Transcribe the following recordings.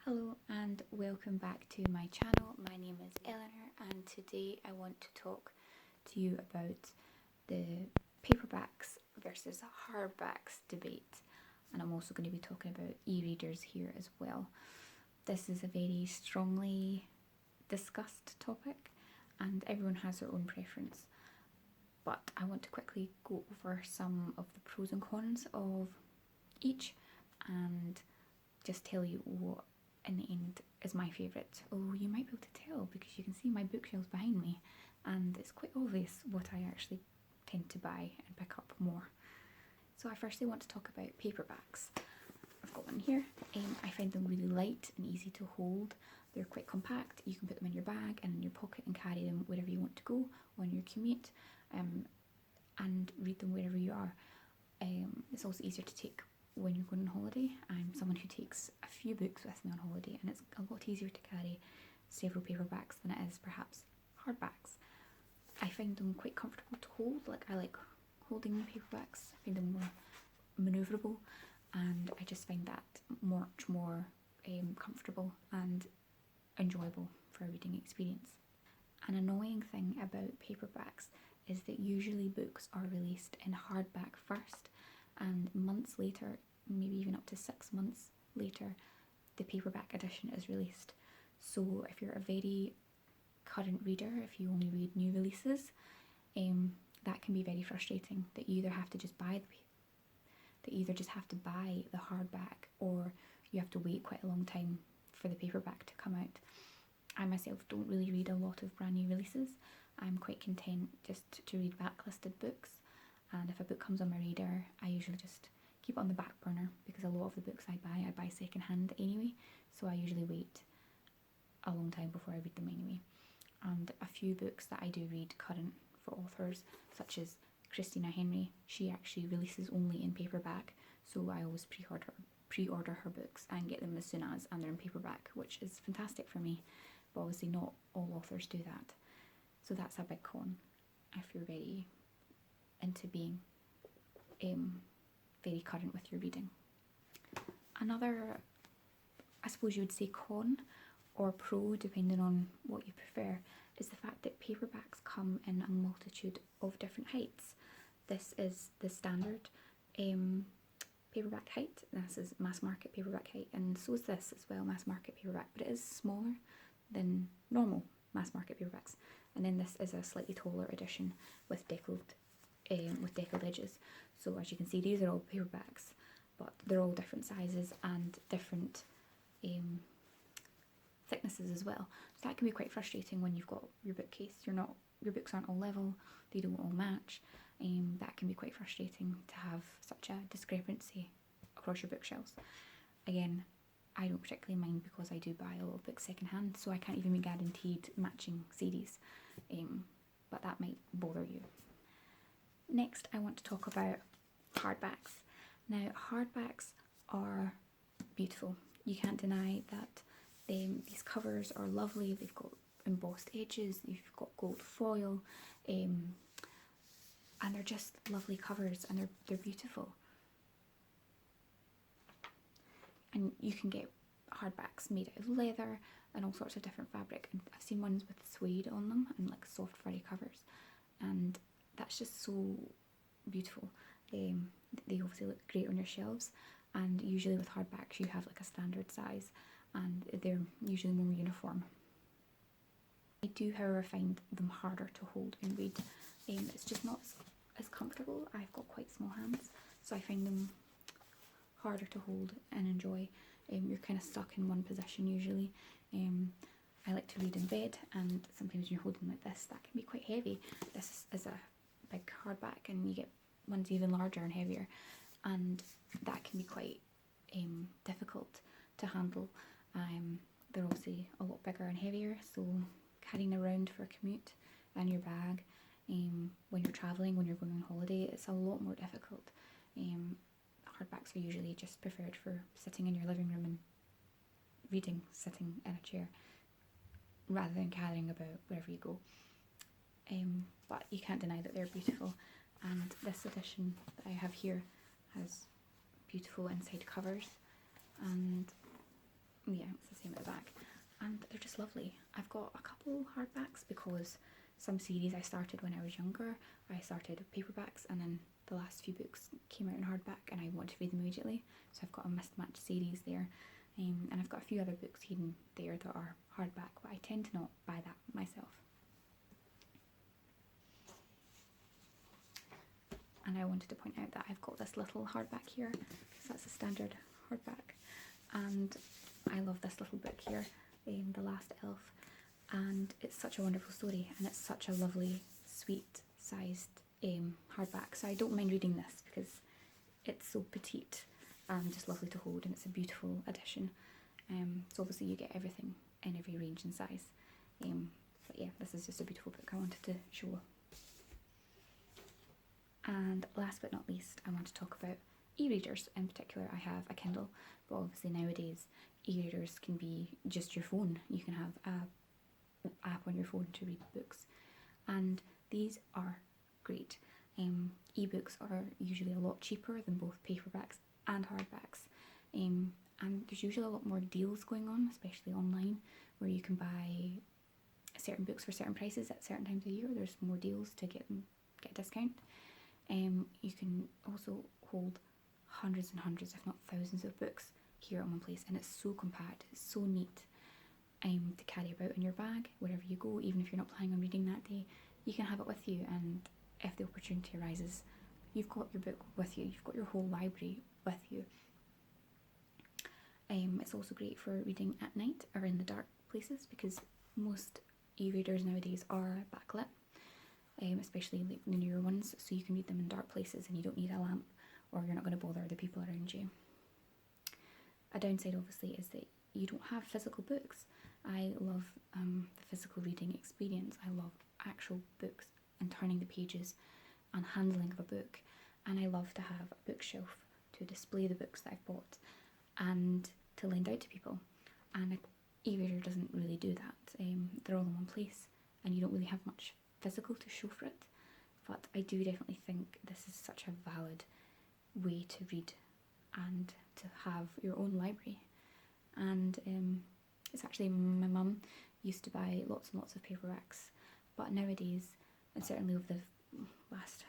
Hello and welcome back to my channel. My name is Eleanor and today I want to talk to you about the paperbacks versus hardbacks debate, and I'm also going to be talking about e-readers here as well. This is a very strongly discussed topic and everyone has their own preference, but I want to quickly go over some of the pros and cons of each and just tell you what in the end is my favourite. Oh, you might be able to tell because you can see my bookshelves behind me and it's quite obvious what I actually tend to buy and pick up more. So I firstly want to talk about paperbacks. I've got one here. I find them really light and easy to hold. They're quite compact. You can put them in your bag and in your pocket and carry them wherever you want to go on your commute, and read them wherever you are. It's also easier to take when you're going on holiday. I'm someone who takes a few books with me on holiday, and it's a lot easier to carry several paperbacks than it is perhaps hardbacks. I find them quite comfortable to hold. I like holding paperbacks. I find them more manoeuvrable, and I just find that much more comfortable and enjoyable for a reading experience. An annoying thing about paperbacks is that usually books are released in hardback first, and months later, maybe even up to 6 months later, the paperback edition is released. So if you're a very current reader, if you only read new releases, that can be very frustrating, that you either have to just buy the hardback, or you have to wait quite a long time for the paperback to come out. I myself don't really read a lot of brand new releases. I'm quite content just to read backlisted books, and if a book comes on my radar, I usually just keep it on the back burner because a lot of the books I buy second hand anyway, so I usually wait a long time before I read them anyway. And a few books that I do read current for authors, such as Christina Henry, she actually releases only in paperback, so I always pre-order her books and get them as soon as, and they're in paperback, which is fantastic for me, but obviously not all authors do that. So that's a big con if you're very into being very current with your reading. Another, I suppose you would say con or pro, depending on what you prefer, is the fact that paperbacks come in a multitude of different heights. This is the standard paperback height. This is mass market paperback height, and so is this as well, mass market paperback, but it is smaller than normal mass market paperbacks. And then this is a slightly taller edition with deckled edges. So as you can see, these are all paperbacks, but they're all different sizes and different thicknesses as well. So that can be quite frustrating when you've got your bookcase. Your books aren't all level, they don't all match. That can be quite frustrating to have such a discrepancy across your bookshelves. Again, I don't particularly mind because I do buy a lot of books second hand, so I can't even be guaranteed matching series, but that might bother you. Next, I want to talk about hardbacks. Now, hardbacks are beautiful. You can't deny that these covers are lovely. They've got embossed edges, you've got gold foil, and they're just lovely covers, and they're beautiful. And you can get hardbacks made out of leather and all sorts of different fabric, and I've seen ones with suede on them and like soft furry covers, and that's just so beautiful. They obviously look great on your shelves, and usually with hardbacks you have like a standard size and they're usually more uniform. I do however find them harder to hold and read. It's just not as comfortable. I've got quite small hands, so I find them harder to hold and enjoy. You're kind of stuck in one position usually. I like to read in bed, and sometimes when you're holding like this, that can be quite heavy. This is a big hardback, and you get ones even larger and heavier, and that can be quite difficult to handle. They're obviously a lot bigger and heavier, so carrying around for a commute and your bag, when you're travelling, when you're going on holiday, it's a lot more difficult. Hardbacks are usually just preferred for sitting in your living room and reading, sitting in a chair, rather than carrying about wherever you go. But you can't deny that they're beautiful, and this edition that I have here has beautiful inside covers, and yeah, as I it's lovely. I've got a couple hardbacks because some series I started when I was younger. I started paperbacks and then the last few books came out in hardback and I want to read them immediately. So I've got a mismatched series there. And I've got a few other books hidden there that are hardback, but I tend to not buy that myself. And I wanted to point out that I've got this little hardback here, so that's a standard hardback. And I love this little book here, The Last Elf, and it's such a wonderful story and it's such a lovely, sweet sized hardback, so I don't mind reading this because it's so petite and just lovely to hold, and it's a beautiful edition. So obviously you get everything in every range and size, but yeah, this is just a beautiful book I wanted to show. And last but not least, I want to talk about e-readers. In particular, I have a Kindle, but obviously nowadays e-readers can be just your phone. You can have an app on your phone to read books, and these are great. E-books are usually a lot cheaper than both paperbacks and hardbacks, and there's usually a lot more deals going on, especially online, where you can buy certain books for certain prices at certain times of year. There's more deals to get a discount. You can also hold hundreds and hundreds, if not thousands, of books here in one place, and it's so compact, it's so neat to carry about in your bag wherever you go. Even if you're not planning on reading that day, you can have it with you, and if the opportunity arises, you've got your book with you, you've got your whole library with you. It's also great for reading at night or in the dark places, because most e-readers nowadays are backlit, especially like the newer ones, so you can read them in dark places and you don't need a lamp, or you're not going to bother the people around you. A downside obviously is that you don't have physical books. I love the physical reading experience. I love actual books and turning the pages and handling of a book, and I love to have a bookshelf to display the books that I've bought and to lend out to people, and an e-reader doesn't really do that. They're all in one place and you don't really have much physical to show for it, but I do definitely think this is such a valid way to read and to have your own library. And it's actually, my mum used to buy lots and lots of paperbacks, but nowadays, and certainly over the last,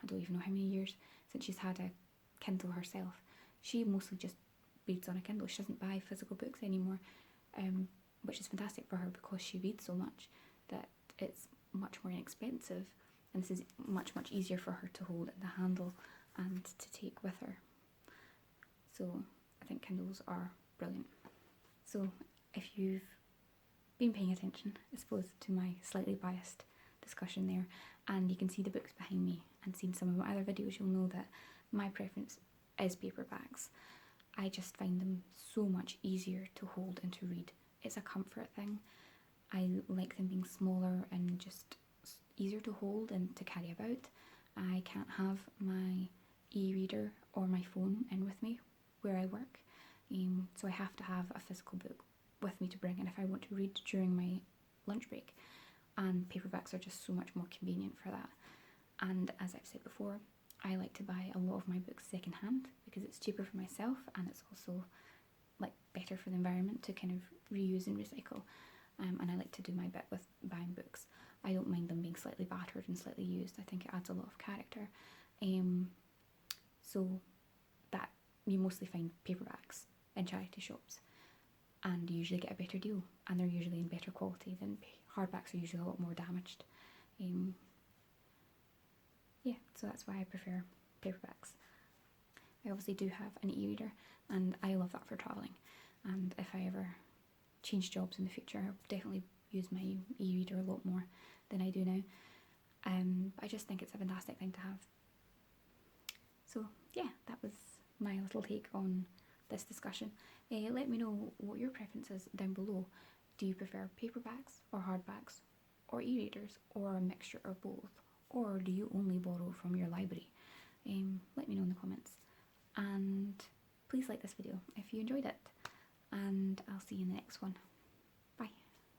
I don't even know how many years since she's had a Kindle herself, she mostly just reads on a Kindle. She doesn't buy physical books anymore, which is fantastic for her because she reads so much that it's much more inexpensive, and this is much easier for her to hold in the handle and to take with her. So I think Kindles are brilliant. So if you've been paying attention, I suppose, to my slightly biased discussion there, and you can see the books behind me and seen some of my other videos, you'll know that my preference is paperbacks. I just find them so much easier to hold and to read. It's a comfort thing. I like them being smaller and just easier to hold and to carry about. I can't have my e-reader or my phone in with me where I work, so I have to have a physical book with me to bring in if I want to read during my lunch break, and paperbacks are just so much more convenient for that. And as I've said before, I like to buy a lot of my books second hand because it's cheaper for myself, and it's also like better for the environment to kind of reuse and recycle. And I like to do my bit with buying books. I don't mind them being slightly battered and slightly used. I think it adds a lot of character. So that you mostly find paperbacks in charity shops, and you usually get a better deal, and they're usually in better quality than hardbacks. Are usually a lot more damaged. Yeah, so that's why I prefer paperbacks. I obviously do have an e-reader, and I love that for travelling, and if I ever change jobs in the future, I'll definitely use my e-reader a lot more than I do now. But I just think it's a fantastic thing to have. So yeah, that was my little take on this discussion. Let me know what your preference is down below. Do you prefer paperbacks or hardbacks or e-readers, or a mixture of both? Or do you only borrow from your library? Let me know in the comments, and please like this video if you enjoyed it, and I'll see you in the next one.